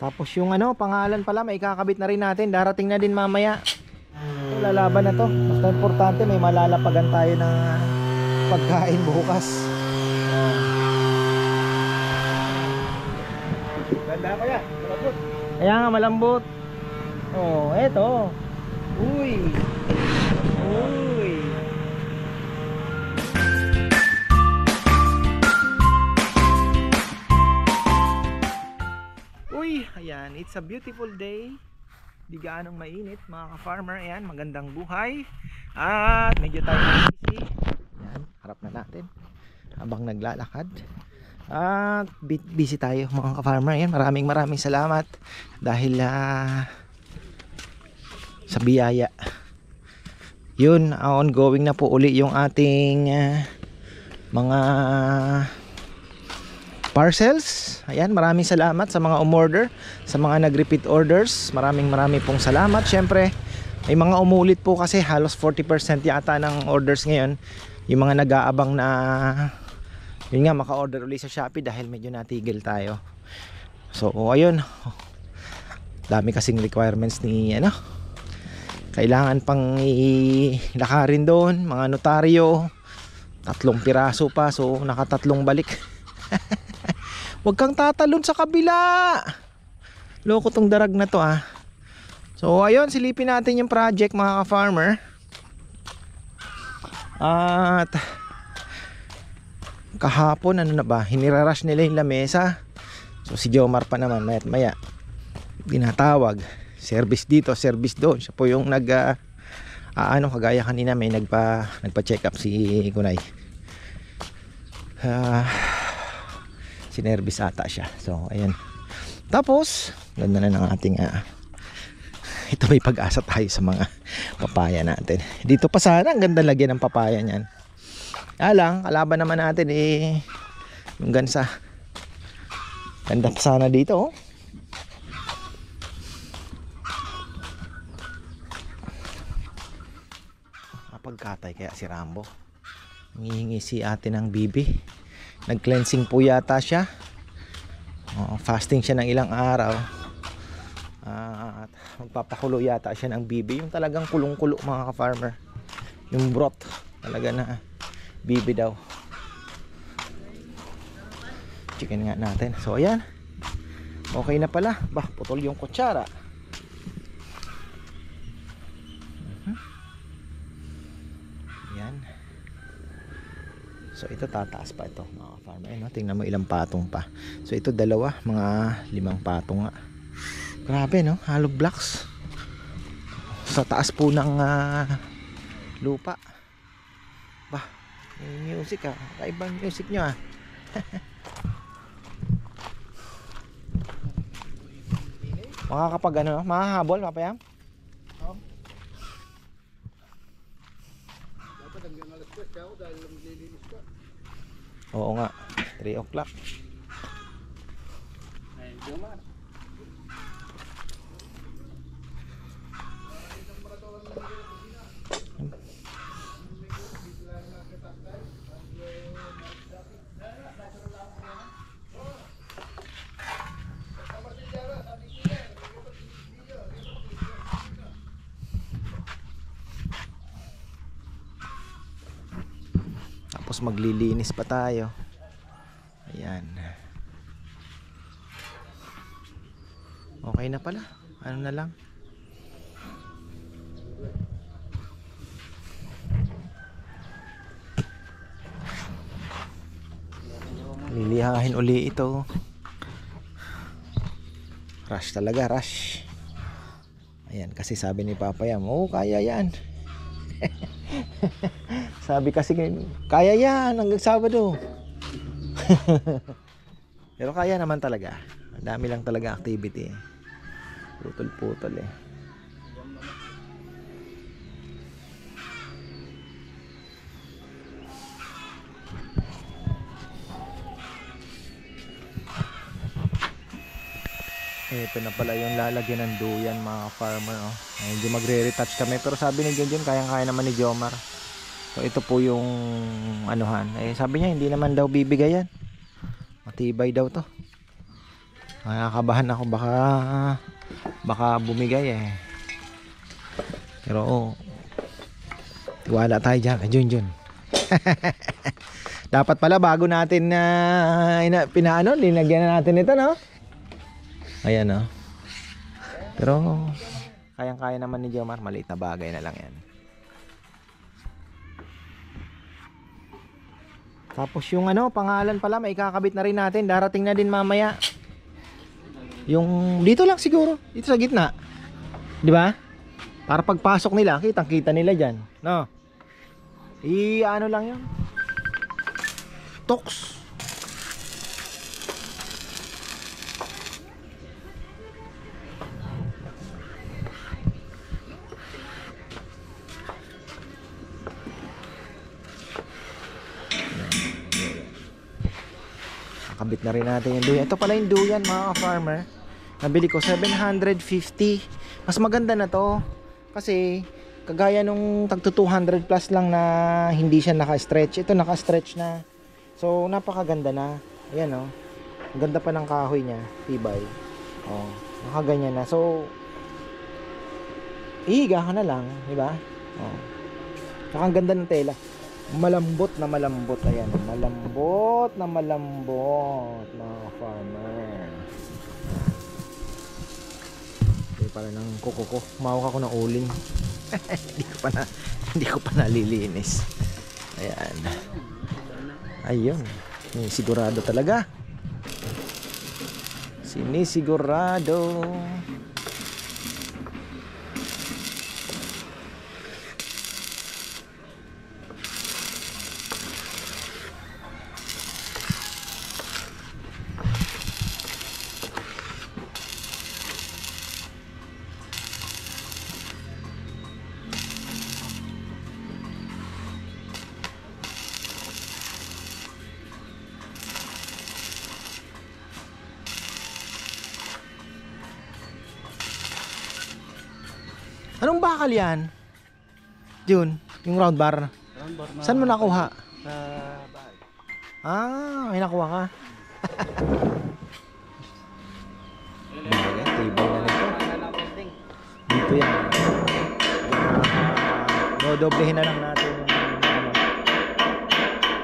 Tapos yung ano, pangalan pala, may kakabit na rin natin. Darating na din mamaya. Ito, lalaban na to. Basta importante, may malalapagan tayo ng pagkain bukas. Ganda ko yan. Malambot. Kaya nga malambot. Oh, eto. Uy. Uy. Uy, ayan, it's a beautiful day. Di gaanong mainit mga ka-farmer. Ayan, magandang buhay. At medyo tayo busy. Ayan, harap na natin habang naglalakad. At busy tayo mga ka-farmer. Ayan, maraming salamat dahil sa biyaya. Yun, ongoing na po uli yung ating mga parcels. Ayan, maraming salamat sa mga umorder, sa mga nag-repeat orders. Maraming pong salamat. Syempre, may mga umulit po kasi halos 40% yata ng orders ngayon. Yung mga nag-aabang na yun nga, maka-order ulit sa Shopee dahil medyo natigil tayo. So, ayun. Dami kasing requirements ni ano. Kailangan pang ilakarin doon, mga notaryo. 3 piraso pa, so nakatatlong balik. Huwag kang tatalon sa kabila. Loko tong darag na to ah. So ayun, silipin natin yung project mga ka-farmer. At kahapon ano na ba, hinirarush nila yung lamesa. So si Jomar pa naman maya't maya dinatawag, service dito, service doon. Siya po yung kagaya kanina may nagpa-check up si Kunay. Sinervice ata siya. So ayan. Tapos ganda na ng ating ito, may pag-asa tayo sa mga papaya natin. Dito pa sana ang ganda lagyan ng papaya niyan. Lang, kalaban naman natin yung gansa. Ganda pa sana dito oh. Pagkatay kaya si Rambo. Ngihingi si ate ng bibi. Nag-cleansing po yata siya. Fasting siya ng ilang araw. At magpapakulo yata siya ng bibi. Yung talagang kulong-kulo mga ka-farmer. Yung broth. Talaga na bibi daw. Chicken nga natin. So ayan. Okay na pala. Bah, putol yung kutsara. So ito tataas pa ito mga farmer. Ayun, tingnan mo ilang patong pa. So ito dalawa, mga 5 patong nga. Grabe no, hollow blocks. Sa taas po ng lupa. Bah, may music ah. Kaibang music nyo ah. Makakapag ano, makahabol papayam? Oo nga, 3 o'clock. Ay, Jomar. Tapos maglilinis pa tayo. Ayan. Okay na pala. Ano na lang. Lilihahin uli ito. Rush talaga, rush. Ayan, kasi sabi ni Papa Yam, oh kaya yan. Sabi kasi kaya yan hanggang Sabado. Pero kaya naman talaga. Ang dami lang talaga activity. Putol-putol eh. Ito na pala yung lalagyan ng duyan mga farmer oh. Hindi magre-retouch kami pero sabi ni Junjun kayang-kaya naman ni Jomar. So ito po yung anuhan. Sabi niya hindi naman daw bibigay yan. Matibay daw to. Nakakabahan ako, baka bumigay eh. Pero wala tayo dyan kay Junjun. Dapat pala bago natin pinaano, linagyan na natin ito, no? Ayan, no? Pero kayang-kaya naman ni Jomar, maliit na bagay na lang yan. Tapos yung pangalan pala, may kakabit na rin natin. Darating na din mamaya. Yung dito lang siguro, dito sa gitna. 'Di ba? Para pagpasok nila, kitang-kita nila diyan, no? Ano lang 'yon. Tox. Nakabit na rin natin yung duyan. Ito pala yung duyan, mga farmer. Nabili ko 750. Mas maganda na to kasi kagaya nung tagto 200 plus lang na hindi siya naka-stretch. Ito naka-stretch na. So napakaganda na. Ayan, oh. Ang ganda pa ng kahoy niya, tibay. Oh, nakaganyan na. So ihiga ka na lang, di ba? Oh. Saka ang ganda ng tela. Malambot na malambot. Ayan, malambot na malambot, mga farmer. Hindi pala ng kuko ko. Mawak ako ng uling. hindi ko pa nalilinis. Ayan. Ayun. Sigurado talaga. Sinisigurado. Anong bakal yan? Jun, yung round bar. Saan mo nakuha? Sa bahay. May nakuha ka. Bagay, tibay na nito. Dito yan. Dodoblehin na lang natin yung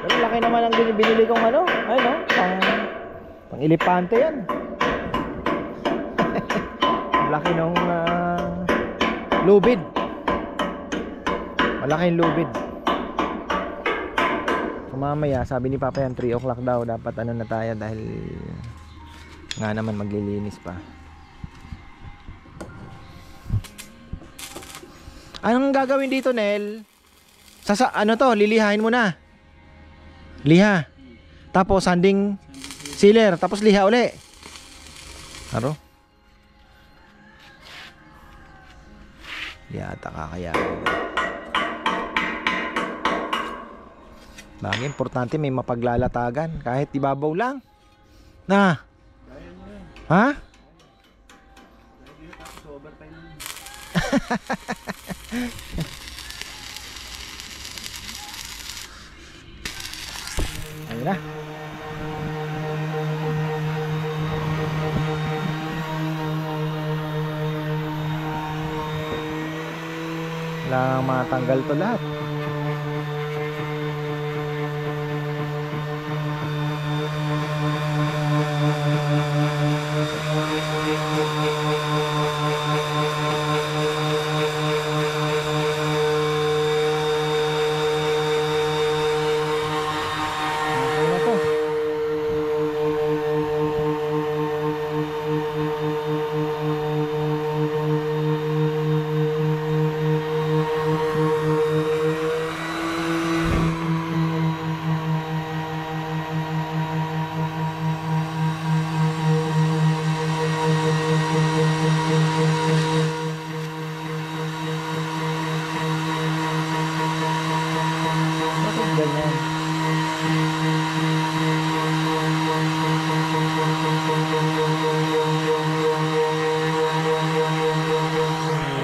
Pero laki naman ang binili kong pang elepante yan. Laki nung lubid. Malaking lubid. Mamaya sabi ni Papa yan 3 o'clock daw dapat na tayo dahil nga naman maglilinis pa. Anong gagawin dito, Nel? Lilihain mo na. Liha. Tapos sanding sealer, tapos liha uli. Aro? Yata kakayanin. Bagay, importante may mapaglalatagan kahit ibabaw lang. Na. Ha? Ayun na. Kailangan matanggal to lahat.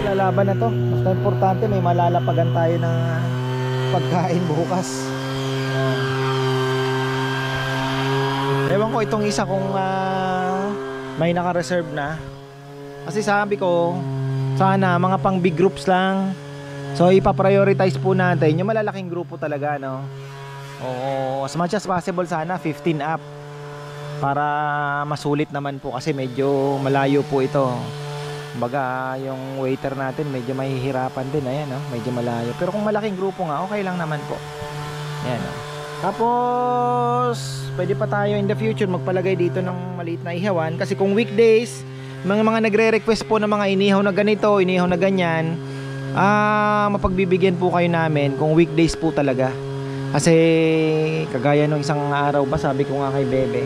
Lalaban na to. Basta importante may malalapagan tayo ng pagkain bukas. Ewan ko itong isa kong may naka-reserve na. Kasi sabi ko, sana mga pang big groups lang. So ipa-prioritize po natin yung malalaking grupo talaga, no? Oo, as much as possible sana 15 up. Para masulit naman po kasi medyo malayo po ito. Kumbaga yung waiter natin medyo mahihirapan din. Ayan, no? Medyo malayo. Pero kung malaking grupo nga, okay lang naman po. Ayan, no? Tapos pwede pa tayo in the future magpalagay dito ng maliit na ihawan. Kasi kung weekdays, mga nagre-request po ng mga inihaw na ganito, inihaw na ganyan, mapagbibigyan po kayo namin kung weekdays po talaga. Kasi kagaya nung isang araw ba, sabi ko nga kay Bebe,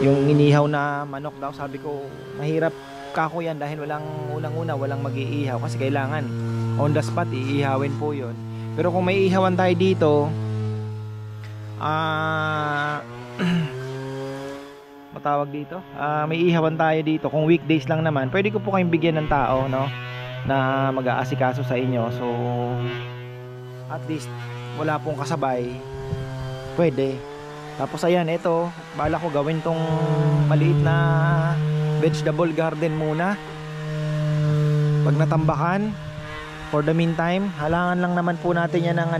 yung inihaw na manok daw, sabi ko mahirap kako yan dahil unang-una walang mag-iihaw kasi kailangan on the spot iihawin po yon. Pero kung may ihawan tayo dito, matawag dito, may ihawan tayo dito, kung weekdays lang naman, pwede ko po kayong bigyan ng tao, no, na mag-aasikaso sa inyo. So at least wala pong kasabay, pwede. Tapos ayan, ito, bala ko gawin tong maliit na vegetable garden muna. Pag natambakan, for the meantime, halangan lang naman po natin yan ng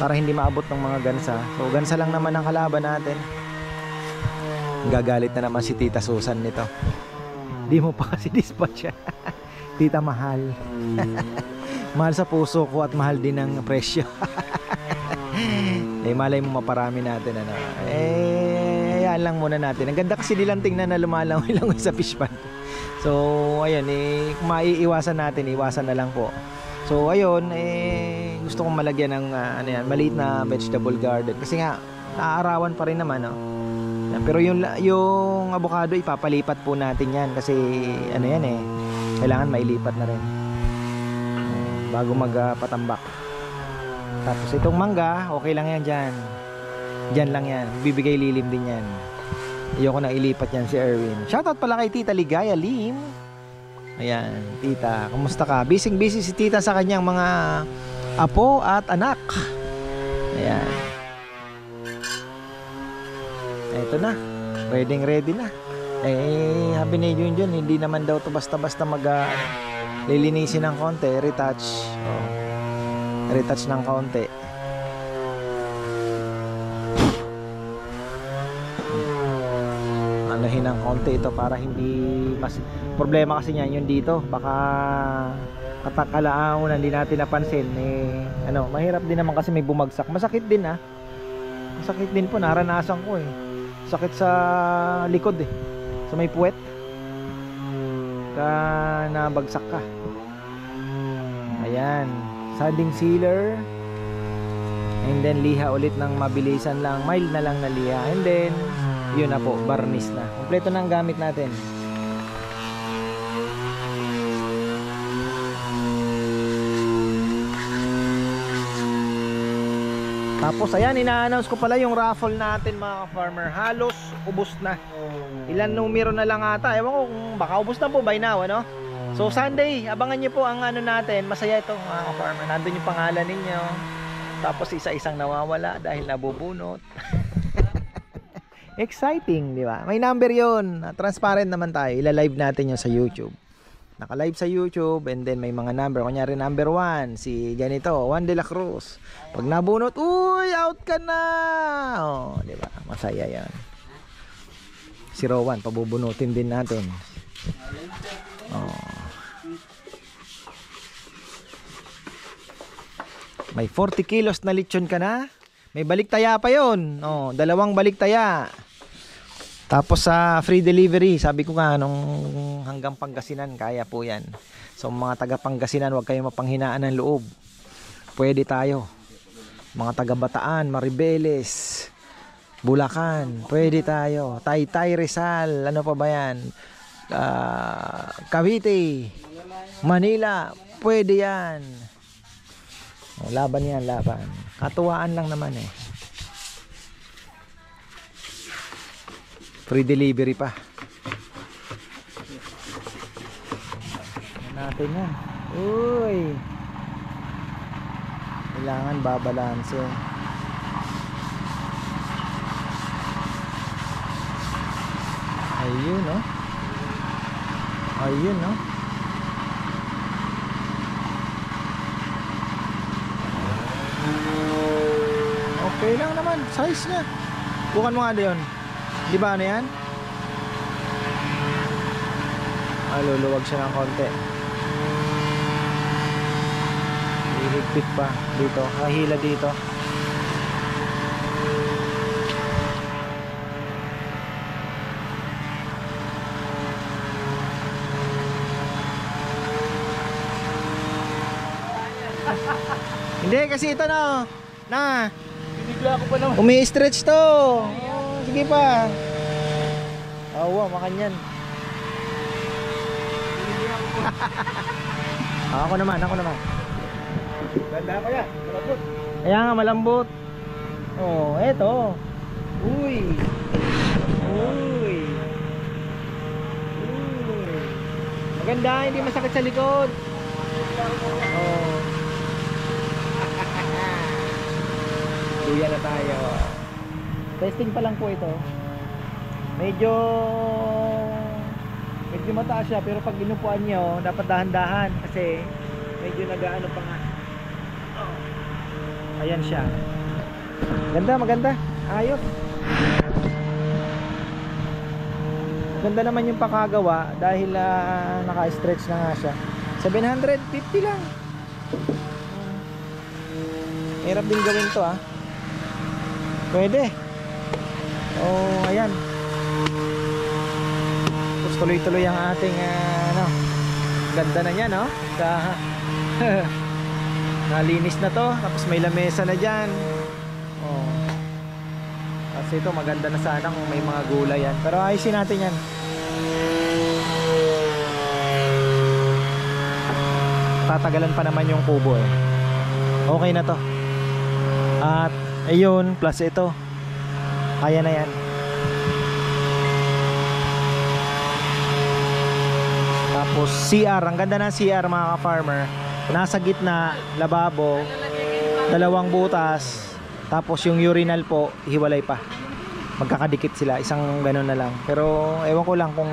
para hindi maabot ng mga gansa. So gansa lang naman ang kalaban natin. Gagalit na naman si Tita Susan nito. Di mo pa kasi dispatch siya. Tita, mahal. Mahal sa puso ko at mahal din ang presyo. Malay mo maparami natin, ano. Hayaan lang muna natin. Ang ganda kasi nilang tingnan na lumalangoy-langoy sa fish pond. So ayun, kung maiiwasan natin, iwasan na lang po. So ayun, gusto kong malagyan ng maliit na vegetable garden kasi nga naaarawan pa rin naman, no? Pero yung avocado ipapalipat po natin yan kasi kailangan mailipat na rin bago magpatambak. Tapos itong mangga, okay lang yan dyan. Dyan lang yan, bibigay lilim din yan. Ayoko na ilipat yan si Erwin. Shoutout pala kay Tita Ligaya Lim. Ayan, Tita, kumusta ka? Busy si Tita sa kanyang mga apo at anak. Ayan. Ito na, ready na. Sabi ni Junjun, hindi naman daw to basta-basta lilinisin ng konti, retouch. Retouch ng konti. Anahin ng konti ito para hindi mas problema kasi niyan yun dito. Baka katakalaang hindi natin napansin mahirap din naman kasi may bumagsak. Masakit din Masakit din po, naranasan ko Sakit sa likod sa may puwet. Nabagsak ka. Ayan, sanding sealer. And then liha ulit ng mabilisan lang, mild na lang na liha. And then yun na po, varnish na. Kompleto na ang gamit natin. Tapos ayan, ina-announce ko pala yung raffle natin mga farmer. Halos ubos na. Ilan numero na lang ata. Ewan ko kung baka ubos na po by now, ano? So Sunday, abangan nyo po ang natin. Masaya ito mga farmer. Nandun yung pangalan ninyo. Tapos isa-isang nawawala dahil nabubunot. Exciting, di ba? May number yon. Transparent naman tayo. Ila-live natin yung sa YouTube. Naka-live sa YouTube and then may mga number. Kunyari number 1, si ganito, Juan de la Cruz. Pag nabunot, uy, out ka na. Di ba? Masaya yan. Si Rowan, pabubunutin din natin. May 40 kilos na lechon ka na. May baliktaya pa yon. 2 baliktaya. Tapos sa free delivery, sabi ko nga nung hanggang Pangasinan, kaya po yan. So mga taga Pangasinan, huwag kayong mapanghinaan ng loob. Pwede tayo. Mga taga Bataan, Maribeles, Bulacan, pwede tayo. Taytay, Rizal, ano pa ba yan? Cavite, Manila, pwede yan. Laban yan, laban. Katuwaan lang naman Free delivery pa. Natin yan. Uy. Kailangan babalanse. Ayun, no? Ayun, no? Okay lang naman, size niya. Bukan mo nga doon. Di ba ano yan? Luluwag siya ng konti. Hihigpit pa dito, hahila dito. Hindi kasi ito na Binigla ko pa naman. umi-stretch to. Sige pa. Awa, makanyan. Ako naman. Ganda ko yan. Malambot. Kaya nga malambot. Oh, eto. Uy. Maganda, hindi masakit sa likod. Oh. Luya na tayo. Testing pa lang po ito. Medyo mataas siya, pero pag inupuan nyo dapat dahan-dahan kasi medyo nag-aano pa nga. Ayan siya. Maganda. Ayos. Maganda naman yung pakagawa dahil naka-stretch na nga siya. 750 lang. Hirap din gawin to Pwede. Oh, ayan. Tapos tuloy-tuloy ang ating ganda na niya, no? Nalinis na to. Tapos may lamesa na dyan. Oh. Kasi ito maganda na sana kung may mga gulay yan. Pero ayusin natin yan. Tatagalan pa naman yung kubo Okay na to. At ayun, plus ito. Kaya na yan. Tapos CR, ang ganda ng CR mga ka-farmer. Nasa gitna, lababo, 2 butas. Tapos yung urinal po, hiwalay pa. Magkakadikit sila, isang gano'n na lang. Pero ewan ko lang kung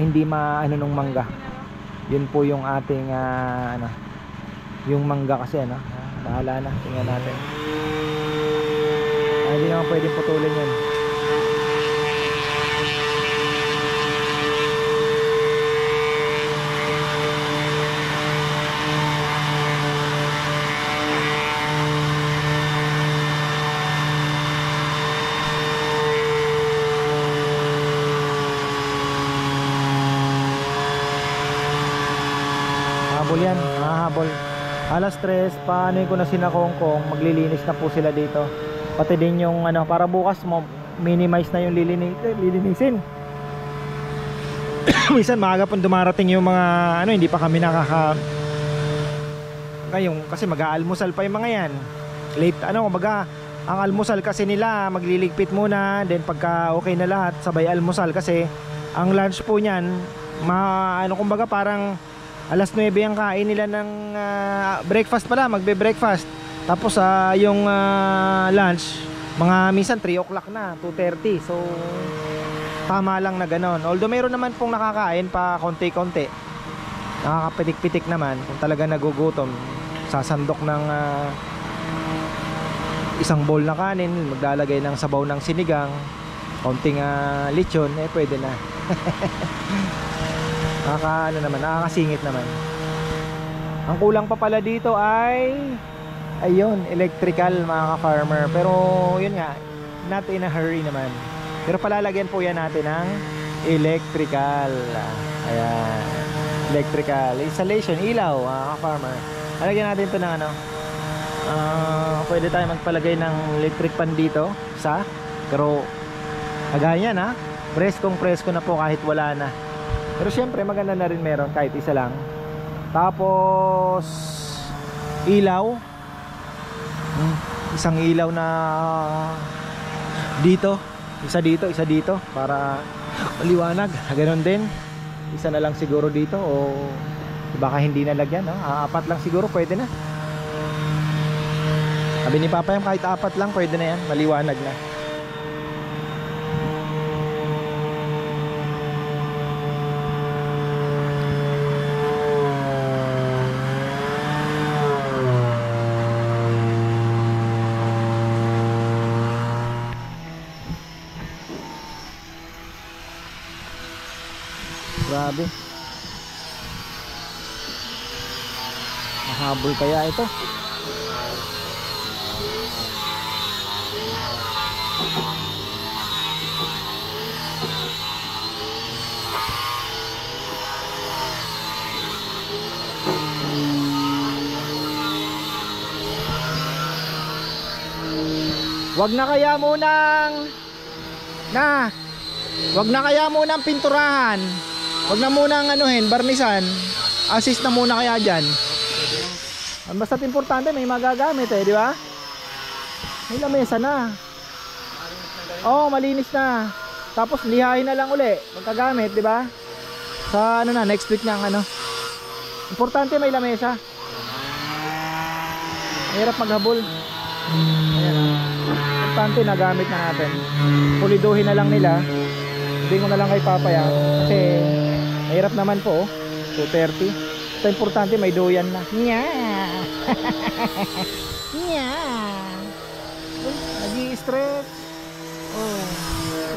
hindi maano nung mangga. Yun po yung ating yung mangga kasi bahala na, tingnan natin. Hindi naman pwedeng putulin yan. Habol yan, mahahabol. Alas 3, paano ko na sinakongkong, maglilinis na po sila dito. Pati din yung para bukas mo minimize na yung lilinisin. Minsan maaga pang dumarating yung mga hindi pa kami kasi mag-aalmusal pa yung mga yan. Late kumbaga ang almusal kasi nila magliligpit muna, then pagka okay na lahat sabay almusal kasi ang lunch po niyan kumbaga parang alas 9 ang kain nila ng breakfast pala, magbe-breakfast. Tapos yung lunch, mga minsan 3 o'clock na, 2:30. So tama lang na ganon. Although mayroon naman pong nakakain pa konti-konti. Nakakapitik-pitik naman kung talaga nagugutom. Sasandok ng isang bowl na kanin, maglalagay ng sabaw ng sinigang, konting lechon, pwede na. Nakakasingit naman. Ang kulang pa pala dito ay ayun, electrical mga ka-farmer. Pero yun nga, not in a hurry naman. Pero palalagyan po yan natin ng electrical. Ayan, electrical installation, ilaw mga ka-farmer. Lalagyan natin ito ng pwede tayo magpalagay ng electric pan dito pero agaya na presko na po kahit wala na. Pero syempre maganda na rin meron kahit isa lang. Tapos ilaw, isang ilaw na dito, isa dito para maliwanag. Ganon din, isa na lang siguro dito o baka hindi nalagyan, 4 lang siguro pwede na. Sabi ni Papa kahit 4 lang pwede na yan, maliwanag na. Grabe. Mahabol kaya ito. Wag na kaya munang wag na kaya munang pinturahan. Wag na munang anuhin, barnisan. Assist na muna kaya diyan. Basta't importante may magagamit eh, di ba? May lamesa na. Oh, malinis na. Tapos lihain na lang uli pagkagamit, di ba? Sa ano na, next week na ang ano. Importante may lamesa. Mahirap maghabol. Ayan. Importante nagamit na natin. Puliduhin na lang nila. Hindi ko na lang kay papaya kasi mahirap naman po, 230. Ito importante may duyan na. Nya. Nya. Nag-i-stretch. Oh,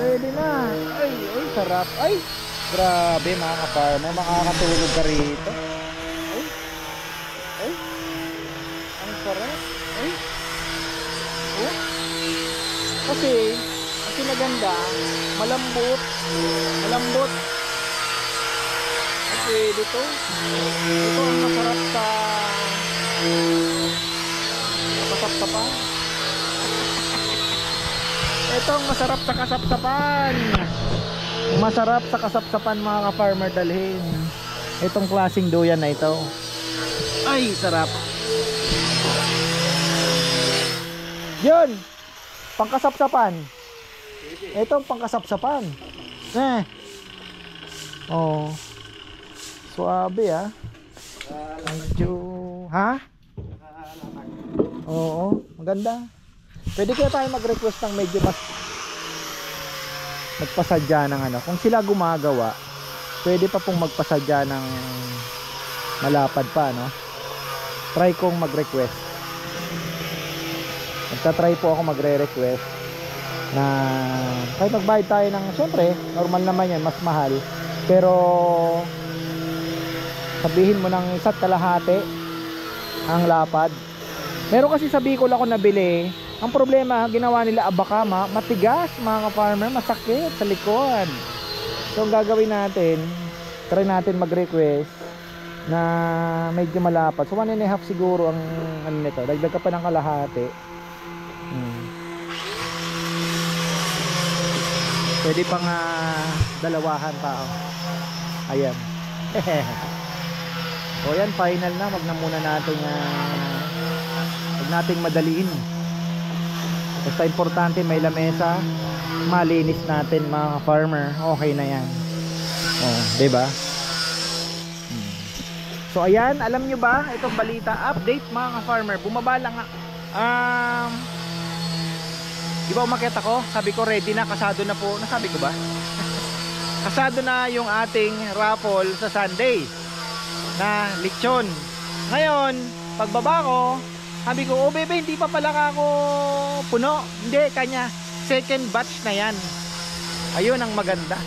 ready na. Ay, sarap. Ay, grabe mga ka-farmer, makakatulog ka rito. Ay, ang sarap. Ay, oh. Kasi maganda, malambot. Pwede to. Ito ang masarap sa kasapsapan. Ito ang masarap sa kasapsapan. Masarap sa kasapsapan mga ka-farmer dalhin. Itong klaseng duyan na ito. Ay, sarap. Yun, pangkasapsapan. Itong pangkasapsapan. Oh. Suabe ah. Medyo, ha? Oo, maganda. Pwede kaya tayo mag-request ng medyo mas magpasadya ng ano. Kung sila gumagawa, pwede pa pong magpasadya ng malapad pa, no? Try kong mag-request. Magta-try po ako magre-request na kahit magbayad tayo ng, syempre, normal naman yan, mas mahal. Pero sabihin mo ng 1.5 ang lapad. Meron kasi sa Bicol ako nabili. Ang problema, ginawa nila abakama, matigas mga ka-farmer, masakit sa likod. So ang gagawin natin, try natin mag-request na medyo malapad. So 1.5 siguro ang ano nito. Dagdag ka pa ng kalahati. Pwede pang dalawahan pa. Ayan. So yan, final na. Wag na muna natin wag nating madaliin. Basta importante may lamesa, malinis natin mga farmer, okay na yan. Oh, 'di ba? So ayan, alam nyo ba itong balita, update mga farmer, bumaba lang di ba umakyat ako? Sabi ko ready na, kasado na po. Nasabi ko ba? Kasado na yung ating raffle sa Sunday na lechon. Ngayon, pagbaba ko, sabi ko, oh bebe, hindi pa pala ako puno. Hindi, kanya second batch na yan. Ayun ang maganda.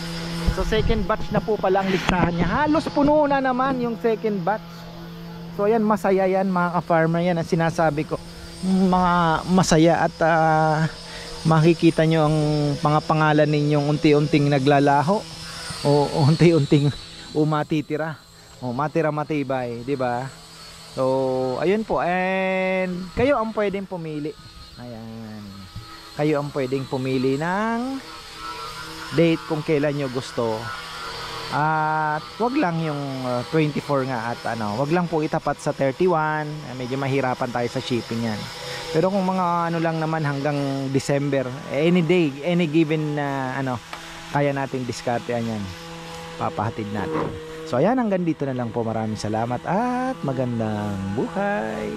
So second batch na po pala ang listahan niya. Halos puno na naman yung second batch. So ayan, masaya yan mga ka-farmer. Yan ang sinasabi ko, mga masaya. At makikita nyo ang mga pangalan ninyong unti-unting naglalaho o unti-unting umatitira o matira matibay, di ba? So ayun po, and kayo ang pwedeng pumili. Ayan, kayo ang pwedeng pumili ng date kung kailan nyo gusto. At wag lang yung 24 nga, at wag lang po itapat sa 31. Medyo mahirapan tayo sa shipping yan. Pero kung mga lang naman hanggang December, any day, any given kaya nating diskartean yan, papahatid natin. So ayan, hanggang dito na lang po. Maraming salamat at magandang buhay.